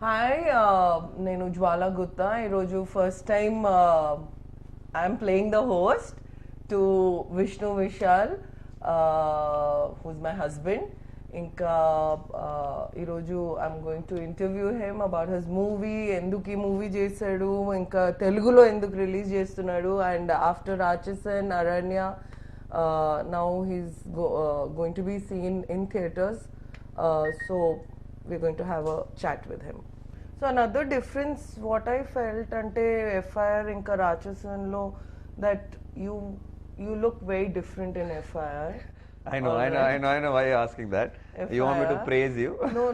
Hi, nenu Jwala Gutta. Iroju first time I'm playing the host to Vishnu Vishal, who's my husband. Inka iroju I'm going to interview him about his movie, enduki movie chesadu, inka Telugulo enduku release chestunnadu, and after Rachasan, Aranya, now he's going to be seen in theaters. So we're going to have a chat with him. So another difference what I felt ante FIR inka Rachasan lo, that you look very different in FIR. I know why you're asking that. You want me to praise you? No,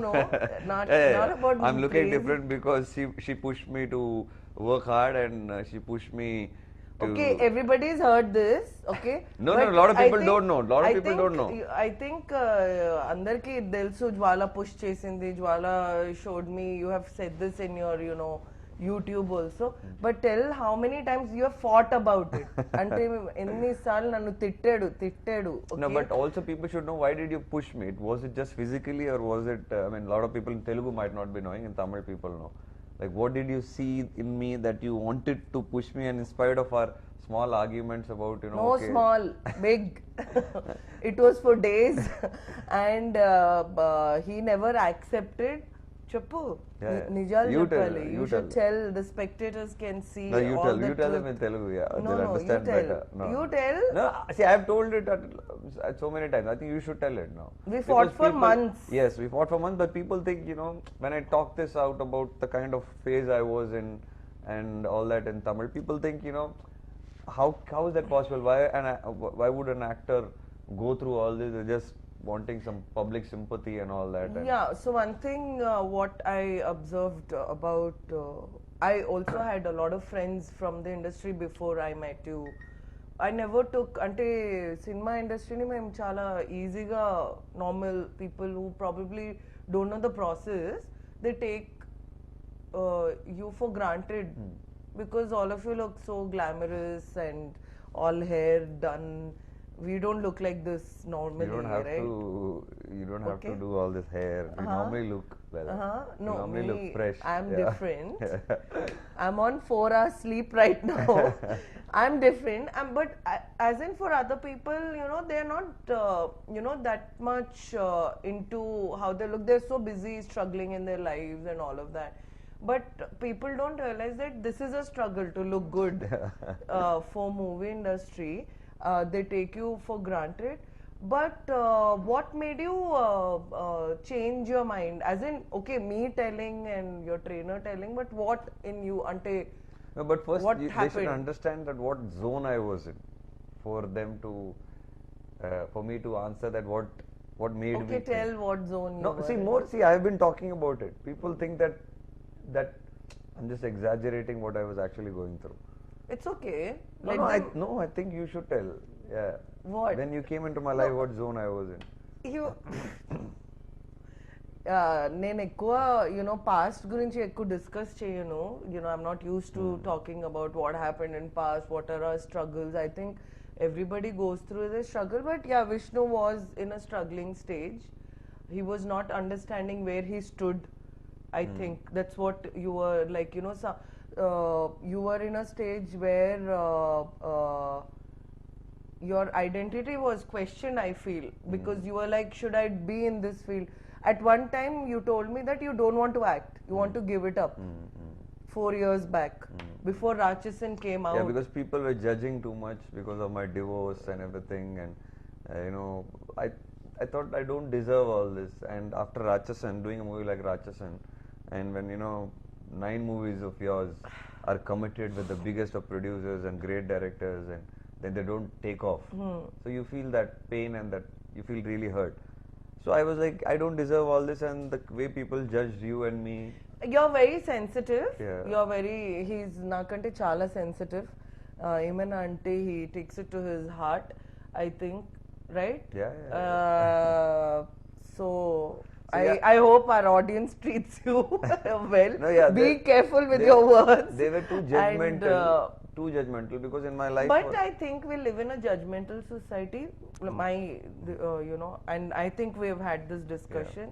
not about I'm looking praise. different because she pushed me to work hard and she pushed me to... Okay, everybody's heard this, okay? No, a lot of people don't know. Don't know. I think andarki telsu Jwala push chesindi, Jwala showed me, you have said this in your, YouTube also. But tell how many times you have fought about it. Ante enni saarlu nannu tittadu, okay? No, but also people should know, why did you push me? Was it just physically, or was it, a lot of people in Telugu might not be knowing, in Tamil people know. Like, what did you see in me that you wanted to push me, and in spite of our small arguments about, No, okay, small, big. It was for days. And he never accepted. Chappu, Nijal Jappali. You should tell, the spectators can see. No, you all tell them in Telugu, yeah. They'll understand you tell. better. No. You tell. No, see, I've told it so many times. I think you should tell it now. We fought for months. Yes, we fought for months, but people think, when I talk this out about the kind of phase I was in and all that in Tamil, people think, how is that possible? Why would an actor go through all this? They're just wanting some public sympathy and all that. Yeah, so one thing what I observed about, I also had a lot of friends from the industry before I met you. I never took, ante cinema industry ni మేము చాలా ఈజీగా normal people who probably don't know the process, they take you for granted because all of you look so glamorous and all hair done. We don't look like this normally, you don't have right? You don't have to do all this hair. You normally look well. No, you normally look fresh. I'm different. I'm on 4 hours sleep right now. I'm different. But as in for other people, they're not, that much into how they look. They're so busy struggling in their lives and all of that. But people don't realize that this is a struggle to look good for movie industry. They take you for granted. But what made you change your mind? As in, okay, me telling and your trainer telling, but what in you, ante? No, but first they should understand that what zone I was in, for them to, for me to answer that what made me. Okay, tell what zone you were. See, I've been talking about it. People think that I'm just exaggerating what I was actually going through. It's okay. I think you should tell. Yeah. What? When you came into my life, what zone I was in? నేను ఎక్కువ past గురించి ఎక్కువ discuss చేయను. I'm not used to talking about what happened in past, what are our struggles. I think everybody goes through this struggle, but yeah, Vishnu was in a struggling stage. He was not understanding where he stood. I think that's what you were like, you were in a stage where your identity was questioned, I feel, because you were like, should I be in this field? At one time you told me that you don't want to act, you want to give it up. 4 years back, before Rachasan came out. Yeah, because people were judging too much because of my divorce and everything, and I thought I don't deserve all this. And after Rachasan, doing a movie like Rachasan, and when 9 movies of yours are committed with the biggest of producers and great directors, and then they don't take off, so you feel that pain and that you feel really hurt. So I was like, I don't deserve all this, and the way people judged you and me. You're very sensitive. Yeah. He's nakante chala sensitive. Even ante he takes it to his heart, I think, right? Yeah. So I hope our audience treats you well. No, yeah, be careful with your words. They were too judgmental. Too judgmental, because in my life. But I think we live in a judgmental society. And I think we have had this discussion.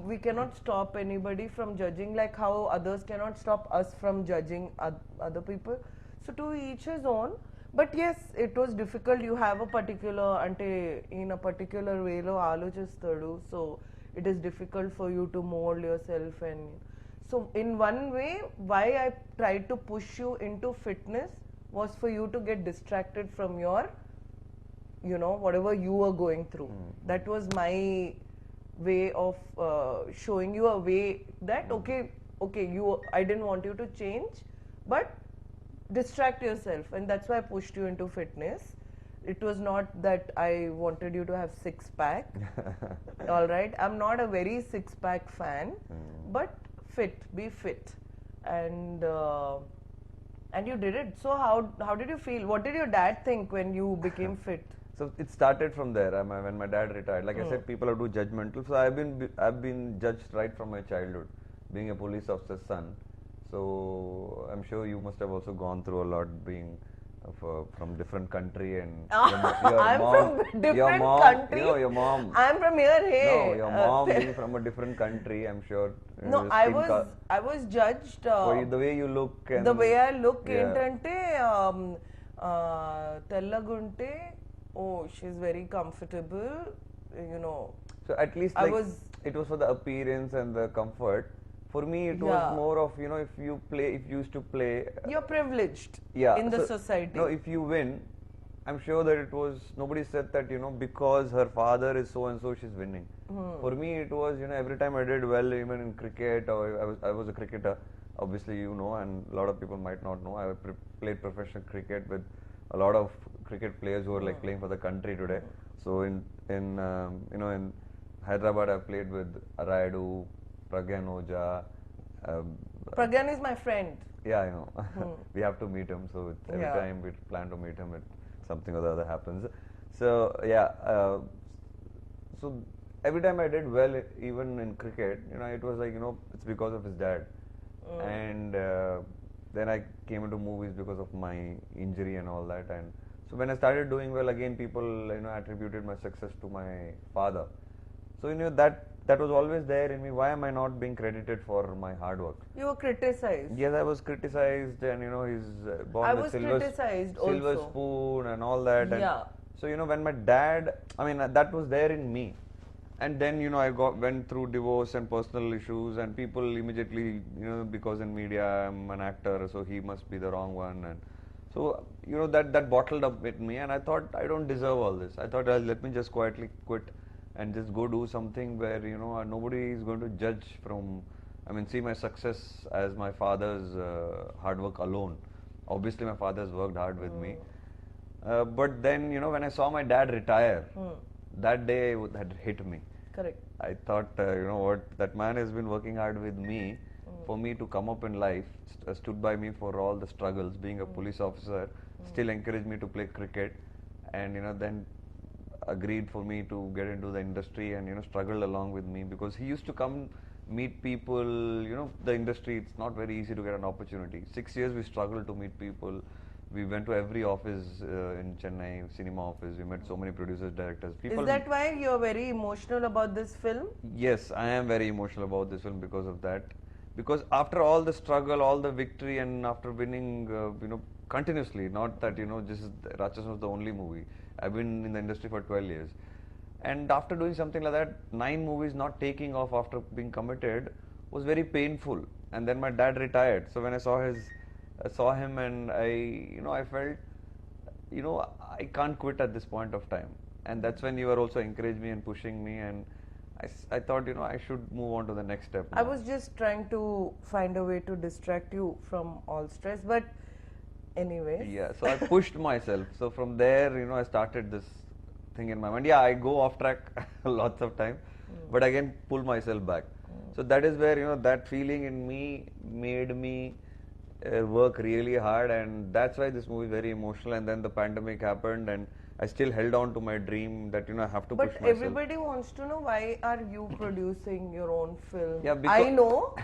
we cannot stop anybody from judging, like how others cannot stop us from judging other people. So to each his own. But yes, it was difficult. You have a particular, ante in a particular way lo alochistadu, so it is difficult for you to mold yourself. And so in one way, why I tried to push you into fitness was for you to get distracted from your, whatever you were going through. That was my way of showing you a way that okay, I didn't want you to change, but distract yourself, and that's why I pushed you into fitness. It was not that I wanted you to have six-pack. All right, I'm not a very six-pack fan, but be fit, and you did it. So how did you feel? What did your dad think when you became fit? So it started from there. When my dad retired, like I said, people are too judgmental. So I've been judged right from my childhood, being a police officer's son. So I'm sure you must have also gone through a lot, being from different country, and I'm from different country. Your mom. I'm from here. Hey. No, your mom being from a different country. I'm sure. No, I was judged. For the way you look. And the way I look, entante tellagunte. Oh, she's very comfortable. So at least it was for the appearance and the comfort. For me, it was more of, if you used to play. You're privileged in the society. No, if you win, I'm sure that it was, nobody said that, because her father is so and so, she's winning. For me, it was, every time I did well, even in cricket, or I was a cricketer, obviously, and a lot of people might not know. I played professional cricket with a lot of cricket players who are like playing for the country today. So in Hyderabad, I played with Rayudu, Pragyan Oja. Pragyan is my friend. Yeah, I know. We have to meet him. So every time we plan to meet him, something or the other happens. So so every time I did well, even in cricket, it was like, it's because of his dad. And then I came into movies because of my injury and all that. And so when I started doing well, again, people, attributed my success to my father. So, that was always there in me. Why am I not being credited for my hard work? You were criticized. Yes, I was criticized, and he's born with silver spoon and all that. And so, when my dad, that was there in me. And then, I went through divorce and personal issues, and people immediately, because in media I'm an actor, so he must be the wrong one. And so, that bottled up with me, and I thought I don't deserve all this. I thought, let me just quietly quit and just go do something where, nobody is going to judge from, see my success as my father's hard work alone. Obviously, my father's worked hard with me. But then, when I saw my dad retire, that day had hit me. Correct. I thought, that man has been working hard with me for me to come up in life, stood by me for all the struggles, being a police officer, still encouraged me to play cricket, and, then agreed for me to get into the industry and, struggled along with me, because he used to come meet people, the industry, it's not very easy to get an opportunity. 6 years we struggled to meet people. We went to every office in Chennai, cinema office. We met so many producers, directors. Is that why you're very emotional about this film? Yes, I am very emotional about this film because of that. Because after all the struggle, all the victory, and after winning, continuously, not that, Rachana was the only movie. I've been in the industry for 12 years. And after doing something like that, 9 movies not taking off after being committed was very painful. And then my dad retired. So when I saw him, and I felt, I can't quit at this point of time. And that's when you were also encouraging me and pushing me, and I thought, I should move on to the next step now. I was just trying to find a way to distract you from all stress, but anyway. Yeah, so I pushed myself. So from there, I started this thing in my mind. Yeah, I go off track lots of time, but again pull myself back. So that is where, that feeling in me made me work really hard, and that's why this movie is very emotional. And then the pandemic happened, and I still held on to my dream that I have to push myself. But everybody wants to know, why are you producing your own film? Yeah, I know,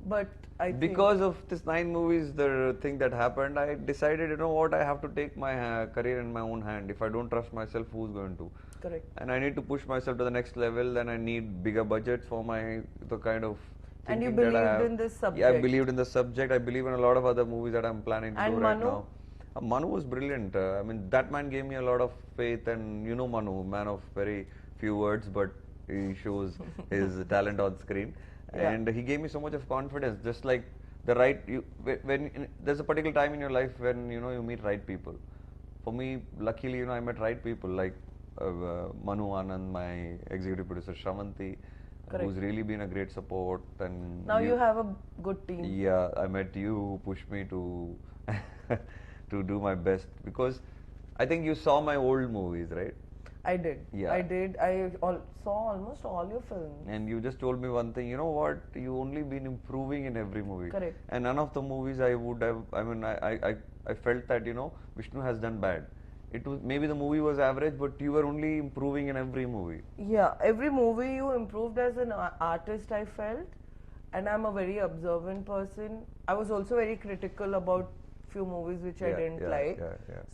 but I because of this 9 movies, the thing that happened, I decided, what, I have to take my career in my own hand. If I don't trust myself, who's going to? Correct. and I need to push myself to the next level, then I need bigger budgets for the kind of And you thinking that I believed have. in this Yeah, I subject. believed in the subject. I believe in a lot of other movies that I'm planning to And do right Manu? now. Manu was brilliant. I mean, that man gave me a lot of faith, and you know Manu, man of very few words, but he shows his talent on screen. Yeah. And he gave me so much of confidence, just like the right, there's a particular time in your life when, you know, you meet right people. For me, luckily, you know, I met right people like Manu Anand, my executive producer Shravanti, Correct. who's really been a great support. And Now you have a good team. yeah, I met you, who pushed me to to do my best, because I think you saw my old movies, right? I did. Yeah. I did. Saw almost all your films. And you just told me one thing, you know what, you only been improving in every movie. Correct. And none of the movies I would have, I mean, I felt that, you know, Vishnu has done bad. It was, maybe the movie was average, but you were only improving in every movie. Yeah, every movie you improved as an artist, I felt. And I'm a very observant person. I was also very critical about few movies which I didn't like.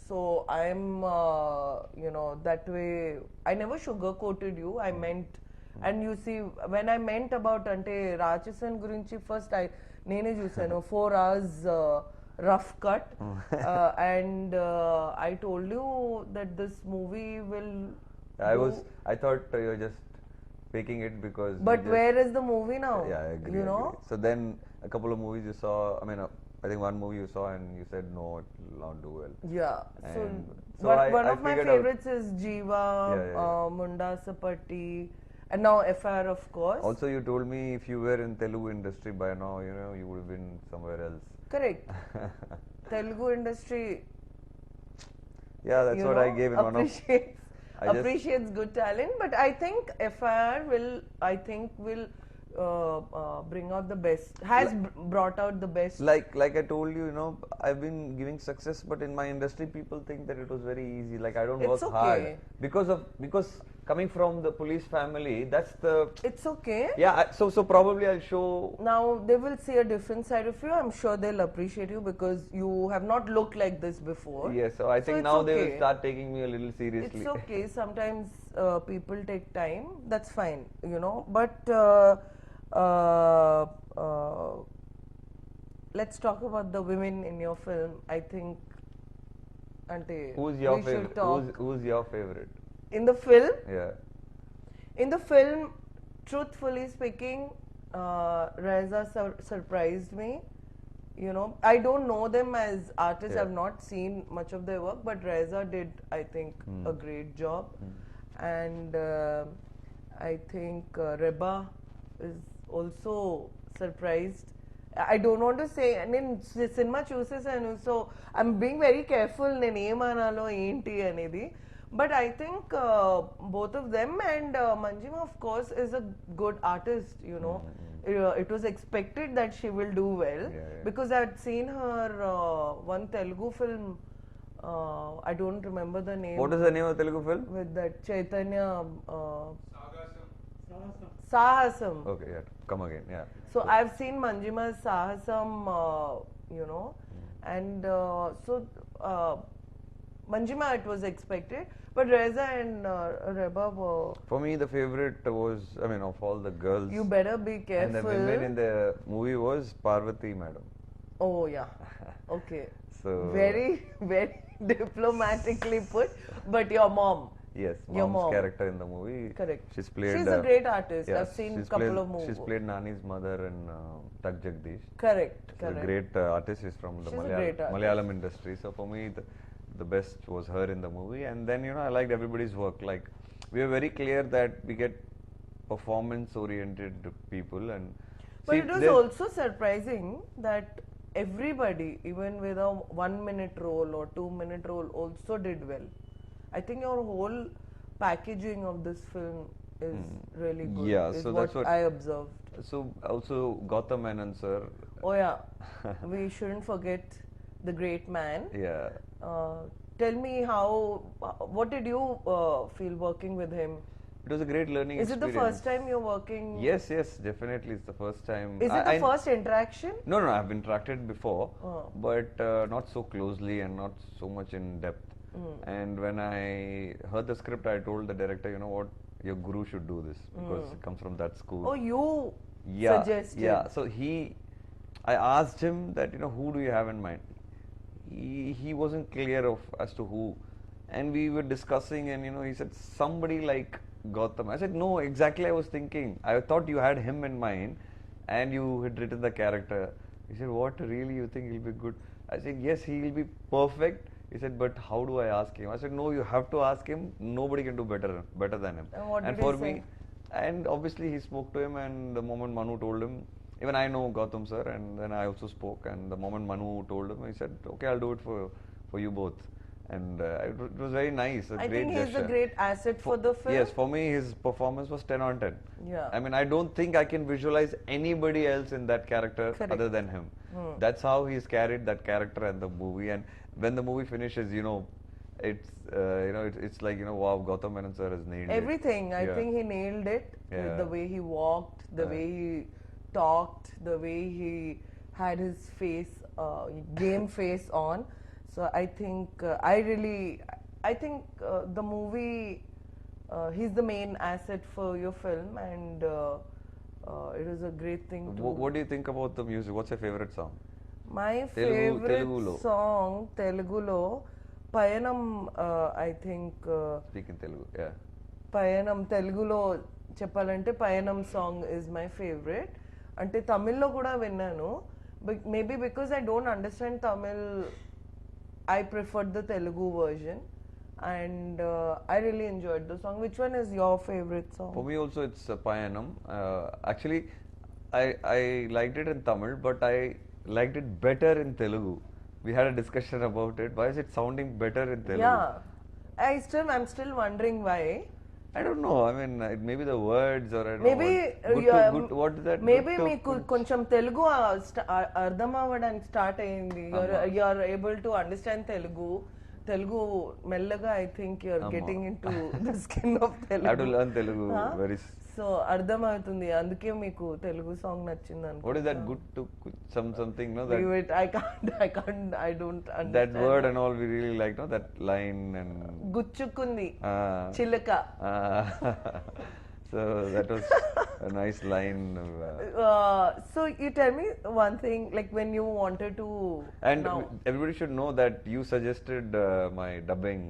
So I'm, you know, that way, I never sugarcoated you. I meant, and you see, when I meant about ante Rachasan gurinchi, first nene chusanu 4 hours rough cut, and I told you that this movie will. I thought you were just faking it because. But where is the movie now? Yeah, I agree. You know. So then a couple of movies you saw. I mean, I think one movie you saw and you said no, it will not do well. Yeah. And So one of my favorites is Jiva, Munda Sapatti, and now FIR, of course. Also, you told me if you were in Telugu industry by now, you know, you would have been somewhere else. Correct. Telugu industry. Yeah, that's what I gave in one of. Appreciates good talent, but I think FIR will bring out the best. Brought out the best. Like I told you, you know, I've been giving success, but in my industry, people think that it was very easy. Like I don't work hard because coming from the police family, that's the. It's okay. Yeah. So probably I'll show. Now they will see a different side of you. I'm sure they'll appreciate you because you have not looked like this before. Yes. So I think now they will start taking me a little seriously. It's okay. Sometimes people take time. That's fine. You know. But let's talk about the women in your film. I think. Who's your favorite? Who's your favorite? In the film? Yeah. In the film, truthfully speaking, Reza surprised me. You know, I don't know them as artists. I've not seen much of their work, but Reza did, I think, a great job. And I think Reba is also surprised. I don't want to say, I mean, cinema chooses, and so I'm being very careful. But I think both of them, and Manjima, of course, is a good artist, you know. It was expected that she will do well because I had seen her one Telugu film. I don't remember the name. What is the name of the Telugu film? With that Chaitanya. Sahasam. Okay, yeah. Come again, yeah. So I've seen Manjima's Sahasam, you know, and so Manjima, it was expected, but Reza and Reba were. For me, the favorite was, I mean, of all the girls. You better be careful. And the women in the movie was Parvati, madam. Oh yeah, okay. So very, very diplomatically put, but your mom. Yes, your mom's mom. character in the movie. Correct. She's played. She's a great artist. Yeah, I've seen a couple of movies. She's played Nani's mother in Tak Jagdish. Correct. She's a great artist. She's from the Malayalam industry. So for me, the best was her in the movie. And then, you know, I liked everybody's work. Like, we were very clear that we get performance-oriented people. But it was also surprising that everybody, even with a 1-minute role or 2-minute role, also did well. I think your whole packaging of this film is really good. Yeah, so that's what I observed. So also Gautam Menon sir. Oh yeah, we shouldn't forget the great man. Yeah. Tell me what did you feel working with him? It was a great learning experience. Is it the first time you're working? Yes, definitely. It's the first time. Is it the first interaction? No, I've interacted before, but not so closely and not so much in depth. And when I heard the script, I told the director, you know what, your guru should do this because it comes from that school. Oh, you suggested. Yeah, so I asked him that, you know, who do you have in mind? He wasn't clear of as to who, and we were discussing, and you know, he said somebody like Gautam. I said no, exactly. I was thinking. I thought you had him in mind, and you had written the character. He said, what, really, you think he'll be good? I said, yes, he will be perfect. He said, but how do I ask him? I said, no, you have to ask him. Nobody can do better than him. And what did for he say? me, and obviously he spoke to him, and the moment Manu told him, even I know Gautam sir, and then I also spoke, and the moment Manu told him, he said, okay, I'll do it for you both. And it was very nice, I great think he's gesture. a great asset for the film. Yes, for me his performance was 10 on 10. Yeah. I mean, I don't think I can visualize anybody else in that character other than him. That's how he's carried that character and the movie. And when the movie finishes, you know, it's like, you know, wow, Gautam Menon sir has nailed everything. it. I think he nailed it. With the way he walked, the way he talked, the way he had his face, game face on. So I think the movie, he's the main asset for your film, and it was a great thing to... What do you think about the music? What's your favorite song? My favorite song, Telugulo, Payanam, I think... Speak in Telugu, yeah. Payanam, Telugulo చెప్పాలంటే Payanam song is my favorite. అంటే తమిళ్లో కూడా విన్నాను. Maybe because I don't understand Tamil, I preferred the Telugu version, and I really enjoyed the song. Which one is your favorite song? For me also it's Payanam. Actually, I liked it in Tamil, but I liked it better in Telugu. We had a discussion about it. Why is it sounding better in Telugu? Yeah, I'm still wondering why. I don't know. I mean, maybe the words, or I don't maybe know. What is that? Maybe మీకు కొంచెం తెలుగు అర్థం అవ్వడానికి start అయ్యింది. You are able to understand Telugu మెల్లగా. I think you are getting into the skin of Telugu. I have to learn Telugu very. So అర్థం అవుతుంది, అందుకే మీకు తెలుగు సాంగ్ నచ్చింది అనుకో. What is that? Good to something, no? Leave it. I don't understand that word and all we really like, no? That line and గుచ్చుకుంది చిలక. So that was a nice line. So you tell me one thing, like when you wanted to... And everybody should know that you suggested my dubbing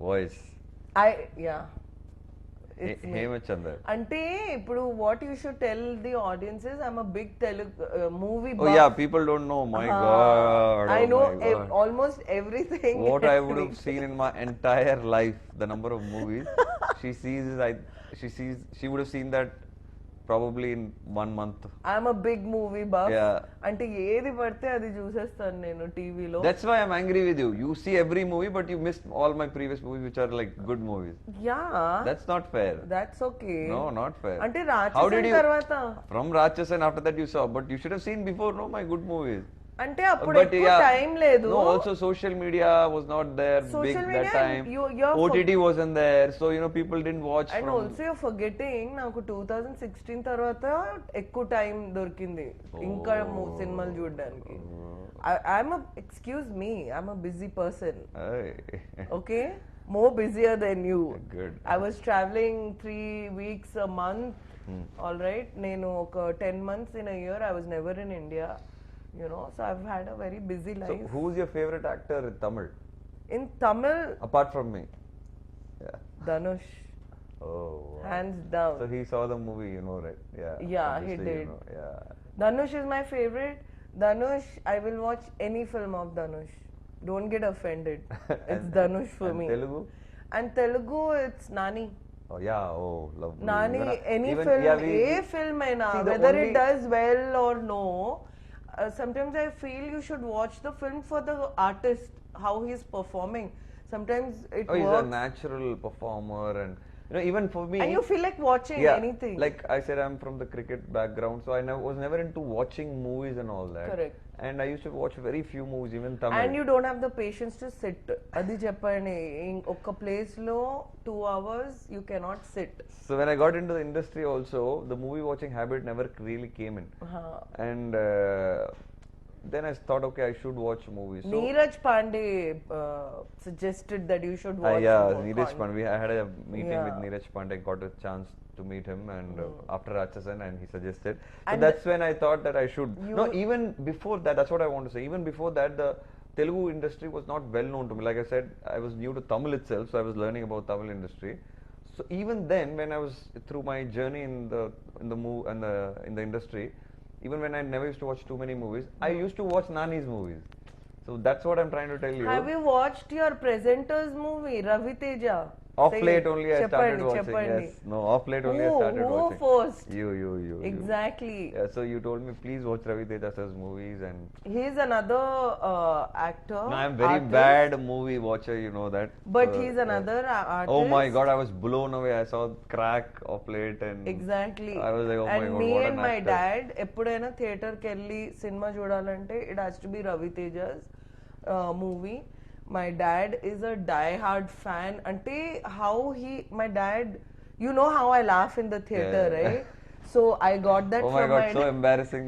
voice. Hemachandar. అంటే ఇప్పుడు what you should tell the audience is, I'm a big Telugu movie buff. Oh yeah, people don't know. My God. I know almost everything. What I would have seen in my entire life, the number of movies she would have seen that probably in 1 month. I'm a big movie buff. Yeah. అంటే ఏది పడితే అది చూసేస్తాను నేను టీవీలో. That's why I'm angry with you. You see every movie, but you missed all my previous movies, which are like good movies. Yeah. That's not fair. That's okay. No, not fair. అంటే రాక్షసన్ తర్వాత. From Rachana, after that you saw, but you should have seen before, no, my good movies. అంటే అప్పుడు ఎక్కువ time లేదు. No, also social media was not there big that time. OTT wasn't there, so you know people didn't watch. And also you're forgetting, నాకు 2016 తర్వాత ఎక్కువ time దొరికింది ఇంకా సినిమాలు చూడడానికి. Excuse me, I'm a busy person. Okay, more busier than you. Good. I was traveling 3 weeks a month. All right, నేను ఒక 10 months in a year I was never in India. You know, so I've had a very busy life. So who's your favorite actor in Tamil? In Tamil? Apart from me. Yeah. Dhanush. Oh. Wow. Hands down. So he saw the movie, you know, right? Yeah. Yeah, he did. You know, yeah. Dhanush is my favorite. Dhanush, I will watch any film of Dhanush. Don't get offended. It's Dhanush for me. Telugu? And Telugu, it's Nani. Oh yeah, oh, lovely. Nani, any film, a film, whether it does well or no. Sometimes I feel you should watch the film for the artist, how he's performing. Sometimes it works. He's a natural performer, and you know, even for me. And you feel like watching anything. Like I said, I'm from the cricket background, so I was never into watching movies and all that. Correct. And I used to watch very few movies, even Tamil. And you don't have the patience to sit. Adi cheppani, in oka place lo 2 hours you cannot sit. So when I got into the industry also, the movie watching habit never really came in. And then I thought, okay, I should watch movies. So, Neeraj Pandey suggested that you should watch yeah, more Neeraj content. Pandey. I had a meeting with Yeah. Neeraj Pandey, got a chance to meet him, and after Rachasan, and he suggested. So And that's when I thought that I should. You- No, even before that, that's what I want to say. Even before that, the Telugu industry was not well known to me. Like I said, I was new to Tamil itself, so I was learning about Tamil industry. So even then, when I was through my journey in the industry, even when I never used to watch too many movies, I used to watch Nani's movies. So that's what I'm trying to tell you. Have you watched your presenter's movie, Ravi Teja? Off Say late it. only I started watching. Yes, no, off late only I started Who watching. forced? You. Exactly. Yeah, so you told me please watch Ravi Teja sir's movies, and He's another actor. no, I'm very artist, bad movie watcher. You know that. But So, he's another artist. Oh my God, I was blown away. I saw Crack off late, and Exactly. I was like, oh and my God, me what and an my actor. dad, ఎప్పుడైనా theatre కి వెళ్ళి cinema చూడాలంటే it has to be Ravi Teja's movie. My dad is a die-hard fan. Ante my dad, you know how I laugh in the theater, Yeah. right? So I got that Oh my from God, my so embarrassing.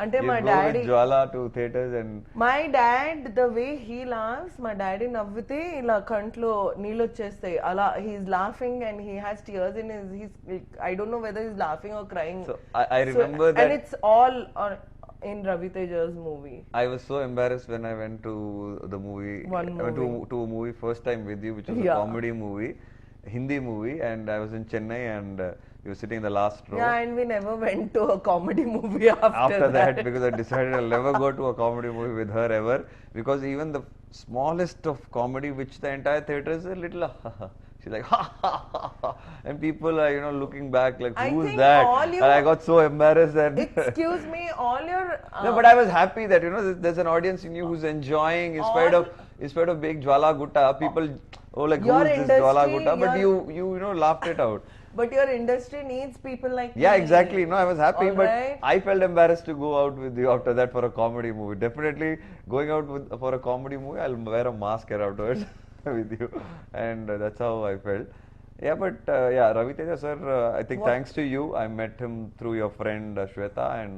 Ante You my go daddy- with Jwala to theaters, and my dad, the way he laughs, my daddy నవ్వితే ఇలా కంట్లో నీళ్ళు వచ్చేస్తాయి అలా he's laughing and he has tears in he's I don't know whether he's laughing or crying. so I remember that. And it's all in Ravi Teja's movie. I was so embarrassed when I went to the movie. One I went movie. to a movie first time with you, which was a Yeah. comedy movie, Hindi movie, and I was in Chennai, and you were sitting in the last row. Yeah, and we never went to a comedy movie after that, because I decided I'll never go to a comedy movie with her ever, because even the smallest of comedy, which the entire theater is a little she's like ha ha ha ha, and people are looking back like, I who's think that? all you- And I got so embarrassed that Excuse me, all your no, but I was happy that there's an audience in you who's enjoying in spite of being Jwala Gutta. People, like, Your who's this Jwala industry, Gutta? But you laughed it out. but your industry needs people like Yeah, me. exactly. No, I was happy, but Alright. I felt embarrassed to go out with you after that for a comedy movie. Definitely going out for a comedy movie, I'll wear a mask afterwards with you, and that's how I felt. Yeah, but yeah, Ravi Teja sir, I think thanks to you, I met him through your friend Shweta, and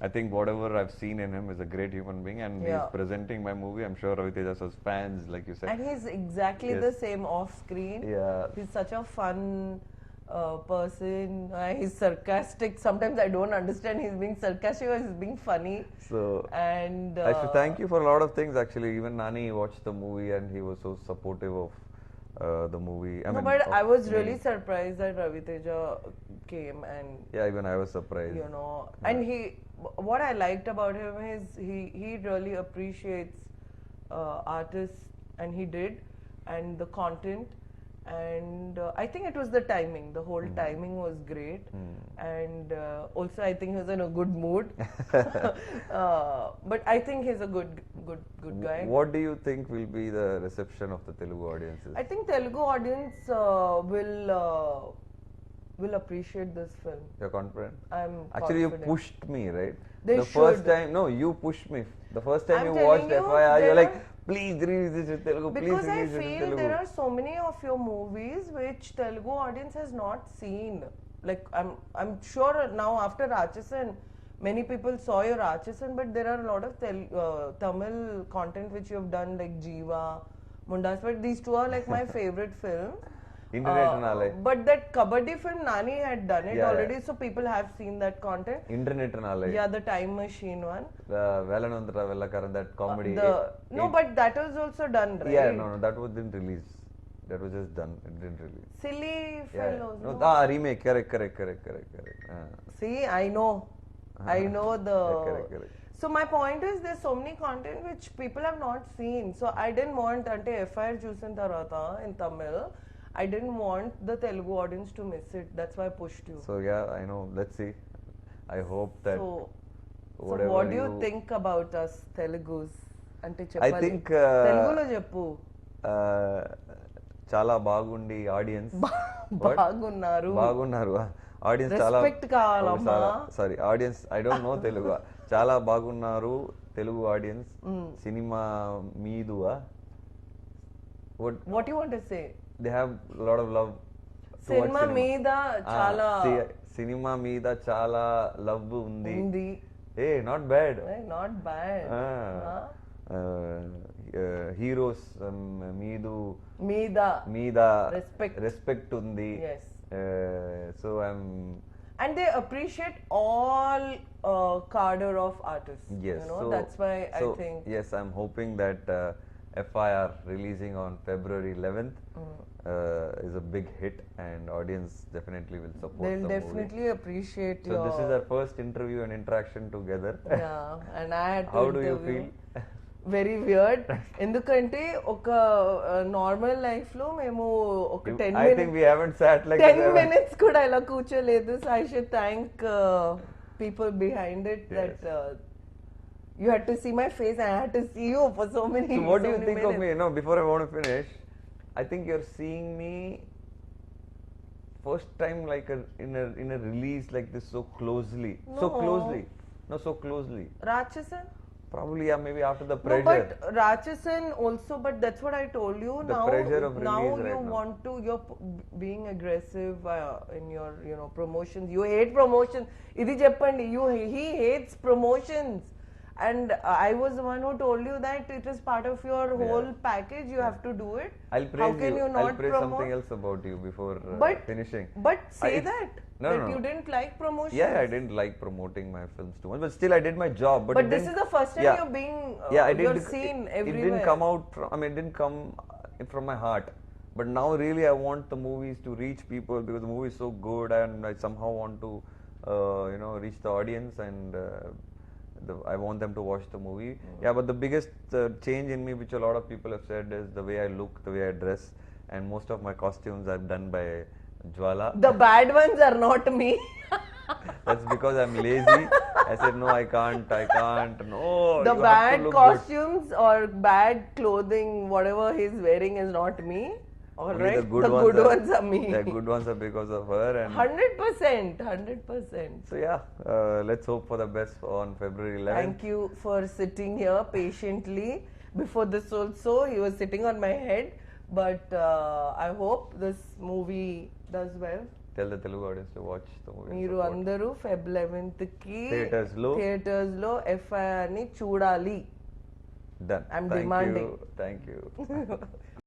I think whatever I've seen in him is a great human being, and Yeah. he's presenting my movie. I'm sure Ravi Teja sir's fans, like you said. And he's exactly Yes. the same off screen. Yeah. He's such a fun person. He's sarcastic. Sometimes I don't understand he's being sarcastic or he's being funny. So And I should thank you for a lot of things actually. Even Nani watched the movie and he was so supportive of the movie. but of I was me. really surprised that Ravi Teja came and Yeah, even I was surprised. and what I liked about him is he really appreciates artists, and he did, and the content, and I think it was the timing. The whole timing was great, and also I think he was in a good mood. But I think he's a good guy. What do you think will be the reception of the Telugu audiences? I think Telugu audience will appreciate this film. You're confident? I'm Actually, confident. you pushed me, right? They the first should. time, no, you pushed me. The first time I'm you telling watched you, FIR, you're there like, are- please release this in Telugu, please Because I release this in feel Telugu. there are so many of your movies which Telugu audience has not seen. Like I'm sure now after Rachasan, many people saw your Rachasan, but there are a lot of Tamil content which you have done like Jiva, Mundas. But these two are like my favorite films. Internet But that Kabaddi film, Nani had done it Yeah, already, yeah. so people have seen that content. Internet Yeah, the time machine one. The Velanandra Vellakaran, that comedy. But that was also done, right? Yeah, no, that was didn't release. That was just done. It didn't release. Silly Yeah. fellows. No, no? remake. Correct. See, I know the. Correct. So my point is, there's so many content which people have not seen. So I didn't want ante FIR chusin tarvata in Tamil. I didn't want the Telugu audience to miss it. That's why I pushed you. So yeah, I know. Let's see. I hope that So whatever what do you think about us Telugus? Ante I cheppali. think Telugulo cheppu. చాలా బాగుంది audience బాగున్నారు audience చాలా Respect కావాలమ్మా. Sorry audience I don't know Telugu చాలా బాగున్నారు Telugu audience cinema మీదువా What you want to say? they have a lot of love cinema మీద చాలా సినిమా మీద చాలా లవ్ ఉంది ఉంది. Hey, not bad. Not bad. Heroes, Meedu. Meeda. Respect undi. Yes. So I'm. And they appreciate all cadre of artists. Yes. So that's why I think. Yes, I'm hoping that FIR releasing on February 11th is a big hit, and audience definitely will support. They'll the definitely movie. appreciate So this is our first interview and interaction together. Yeah, and I had to How do you interview. feel? Very weird ఎందుకంటే ఒక normal life లో మేము ఒక 10 minutes కూడా ఇలా కూర్చోలేదు. So I should thank people behind it that you had to see my face and I had to see you for so many So what do you think minutes. of me? No, before I want to finish, I think you're seeing me first time like in a release like this so closely. No. So closely. Rachasan? Probably, yeah, maybe after the pressure. No, but Rachasan also, but that's what I told you. The pressure of now release you right now. want to, you're being aggressive in your, promotions. You hate promotions. Idi cheppandi. He hates promotions. And I was the one who told you that it is part of your whole package. You have to do it. I'll praise How can you not I'll praise promote? something else about you before finishing. But say that No. you didn't like promotions. Yeah, I didn't like promoting my films too much, but still I did my job. But this is the first time you're being you're seen everywhere. It didn't come out from, it didn't come from my heart. But now really I want the movies to reach people because the movie is so good, and I somehow want to reach the audience, and I want them to watch the movie. Yeah, but the biggest change in me, which a lot of people have said, is the way I look, the way I dress, and most of my costumes are done by Jwala. The bad ones are not me. That's because I'm lazy. I said no, I can't. No. The bad costumes or bad clothing, whatever he's wearing, is not me. All right. The good ones are me. The good ones are because of her. And 100%. So yeah, let's hope for the best on February 11th. Thank you for sitting here patiently. Before this also, he was sitting on my head. But I hope this movie does well. Tell the Telugu audience to watch the movie. మీరు అందరూ Feb 11th కి theaters లో FIR ని చూడాలి. Done. I'm demanding. Thank you.